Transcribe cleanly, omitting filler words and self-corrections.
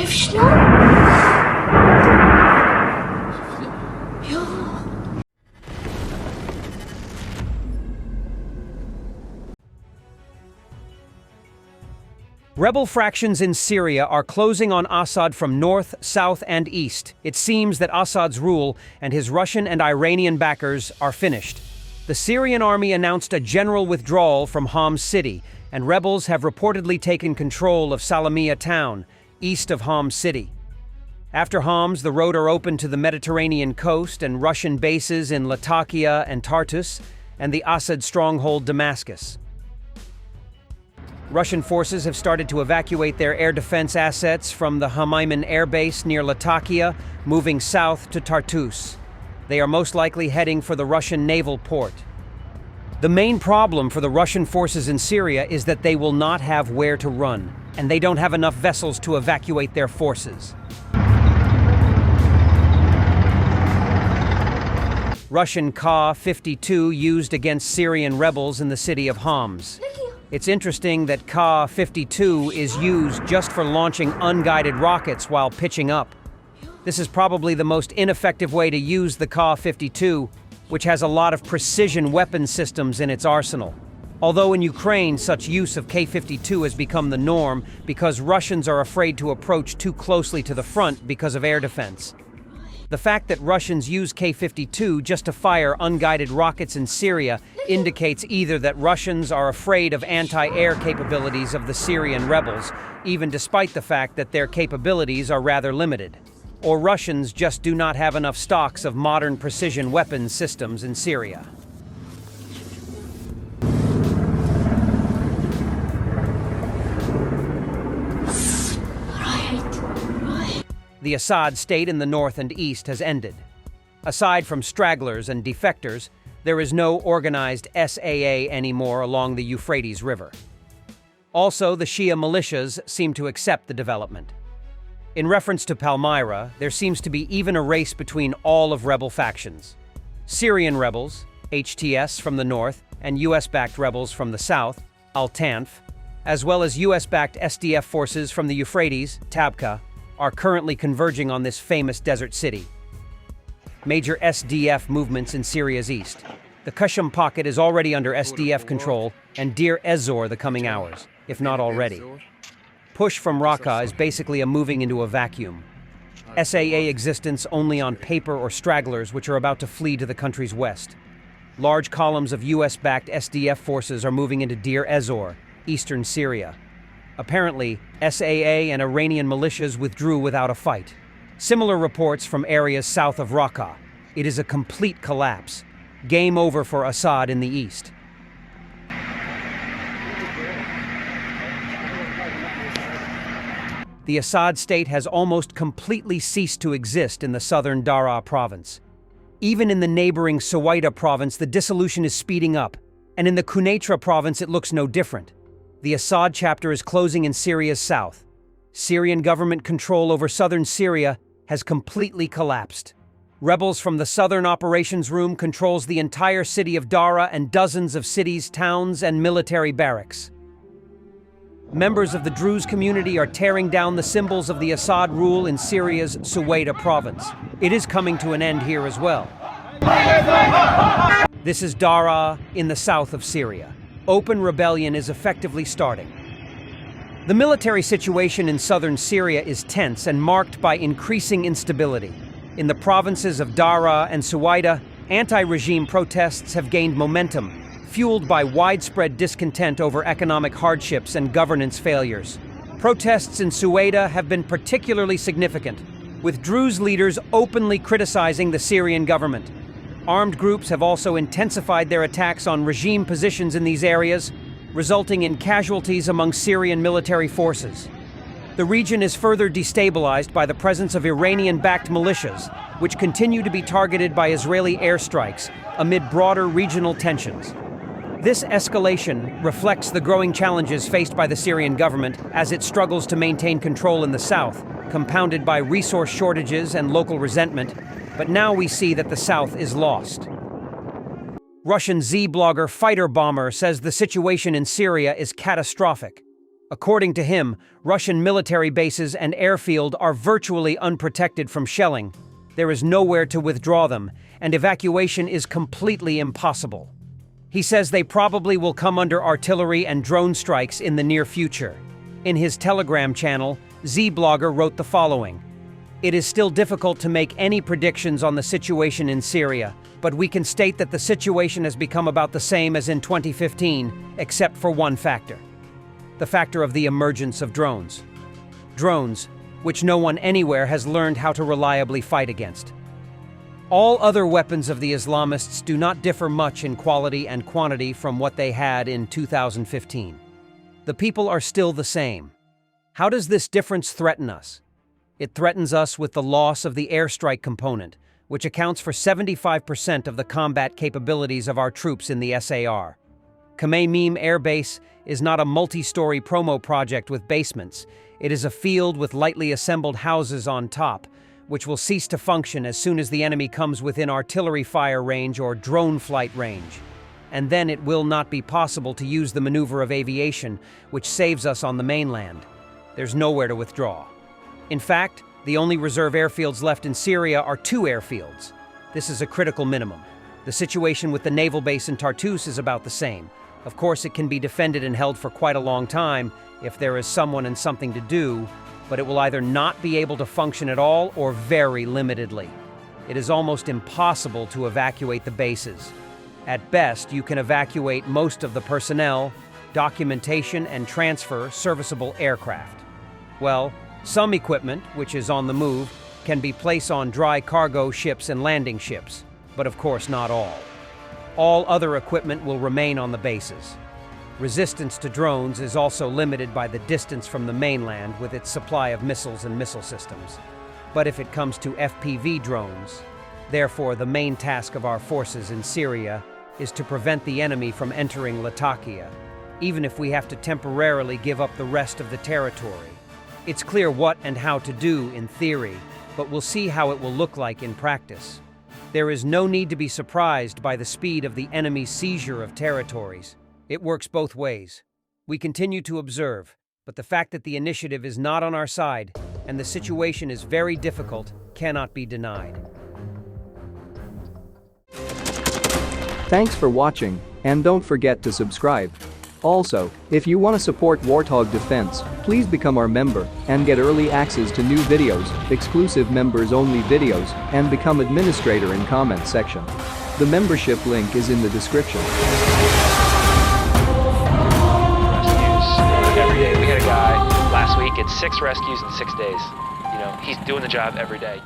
شايف شلون؟ Rebel fractions in Syria are closing on Assad from north, south, and east. It seems that Assad's rule and his Russian and Iranian backers are finished. The Syrian army announced a general withdrawal from Homs city, and rebels have reportedly taken control of Salamiya town, east of Homs city. After Homs, the road are open to the Mediterranean coast and Russian bases in Latakia and Tartus, and the Asad stronghold Damascus. Russian forces have started to evacuate their air defense assets from the Hamaiman air base near Latakia, moving south to Tartus. They are most likely heading for the Russian naval port. The main problem for the Russian forces in Syria is that they will not have where to run, and they don't have enough vessels to evacuate their forces. Russian Ka-52 used against Syrian rebels in the city of Homs. It's interesting that Ka-52 is used just for launching unguided rockets while pitching up. This is probably the most ineffective way to use the Ka-52, which has a lot of precision weapon systems in its arsenal. Although in Ukraine, such use of Ka-52 has become the norm because Russians are afraid to approach too closely to the front because of air defense. The fact that Russians use Ka-52 just to fire unguided rockets in Syria indicates either that Russians are afraid of anti-air capabilities of the Syrian rebels, even despite the fact that their capabilities are rather limited, or Russians just do not have enough stocks of modern precision weapons systems in Syria. The Assad state in the north and east has ended. Aside from stragglers and defectors, there is no organized SAA anymore along the Euphrates River. Also, the Shia militias seem to accept the development. In reference to Palmyra, there seems to be even a race between all of rebel factions. Syrian rebels, HTS from the north, and US-backed rebels from the south, Al-Tanf, as well as US-backed SDF forces from the Euphrates, Tabqa, are currently converging on this famous desert city. Major SDF movements in Syria's east. The Qashm pocket is already under SDF control, and Deir ez-Zor the coming hours, if not already. Push from Raqqa is basically a moving into a vacuum. SAA existence only on paper or stragglers which are about to flee to the country's west. Large columns of US-backed SDF forces are moving into Deir ez-Zor, eastern Syria. Apparently, SAA and Iranian militias withdrew without a fight. Similar reports from areas south of Raqqa. It is a complete collapse. Game over for Assad in the east. The Assad state has almost completely ceased to exist in the southern Daraa province. Even in the neighboring Suwaida province, the dissolution is speeding up, and in the Quneitra province, it looks no different. The Assad chapter is closing in Syria's south. Syrian government control over southern Syria has completely collapsed. Rebels from the Southern Operations Room controls the entire city of Daraa and dozens of cities, towns, and military barracks. Members of the Druze community are tearing down the symbols of the Assad rule in Syria's Suwaida province. It is coming to an end here as well. This is Daraa in the south of Syria. Open rebellion is effectively starting. The military situation in southern Syria is tense and marked by increasing instability. In the provinces of Daraa and Suwaida, anti-regime protests have gained momentum, fueled by widespread discontent over economic hardships and governance failures. Protests in Suwaida have been particularly significant, with Druze leaders openly criticizing the Syrian government. Armed groups have also intensified their attacks on regime positions in these areas, resulting in casualties among Syrian military forces. The region is further destabilized by the presence of Iranian-backed militias, which continue to be targeted by Israeli airstrikes amid broader regional tensions. This escalation reflects the growing challenges faced by the Syrian government as it struggles to maintain control in the south, compounded by resource shortages and local resentment. But now we see that the south is lost. Russian Z blogger Fighter Bomber says the situation in Syria is catastrophic. According to him, Russian military bases and airfield are virtually unprotected from shelling. There is nowhere to withdraw them, and evacuation is completely impossible. He says they probably will come under artillery and drone strikes in the near future. In his Telegram channel, Z-Blogger wrote the following: "It is still difficult to make any predictions on the situation in Syria, but we can state that the situation has become about the same as in 2015, except for one factor. The factor of the emergence of drones. Drones, which no one anywhere has learned how to reliably fight against. All other weapons of the Islamists do not differ much in quality and quantity from what they had in 2015. The people are still the same. How does this difference threaten us? It threatens us with the loss of the airstrike component, which accounts for 75% of the combat capabilities of our troops in the SAR. Khmeimim Air Base is not a multi-story promo project with basements. It is a field with lightly assembled houses on top, which will cease to function as soon as the enemy comes within artillery fire range or drone flight range. And then it will not be possible to use the maneuver of aviation, which saves us on the mainland. There's nowhere to withdraw. In fact, the only reserve airfields left in Syria are 2 airfields. This is a critical minimum. The situation with the naval base in Tartus is about the same. Of course, it can be defended and held for quite a long time if there is someone and something to do, but it will either not be able to function at all or very limitedly. It is almost impossible to evacuate the bases. At best, you can evacuate most of the personnel, documentation, and transfer serviceable aircraft. Well, some equipment, which is on the move, can be placed on dry cargo ships and landing ships, but of course not all. All other equipment will remain on the bases. Resistance to drones is also limited by the distance from the mainland with its supply of missiles and missile systems. But if it comes to FPV drones, therefore the main task of our forces in Syria is to prevent the enemy from entering Latakia, even if we have to temporarily give up the rest of the territory. It's clear what and how to do in theory, but we'll see how it will look like in practice. There is no need to be surprised by the speed of the enemy's seizure of territories. It works both ways. We continue to observe, but the fact that the initiative is not on our side and the situation is very difficult cannot be denied. Thanks for watching, and don't forget to subscribe. Also, if you want to support Warthog Defense, please become our member and get early access to new videos, exclusive members-only videos, and become administrator in comment section. The membership link is in the description. Every day. We had a guy last week at 6 rescues in 6 days. He's doing the job every day.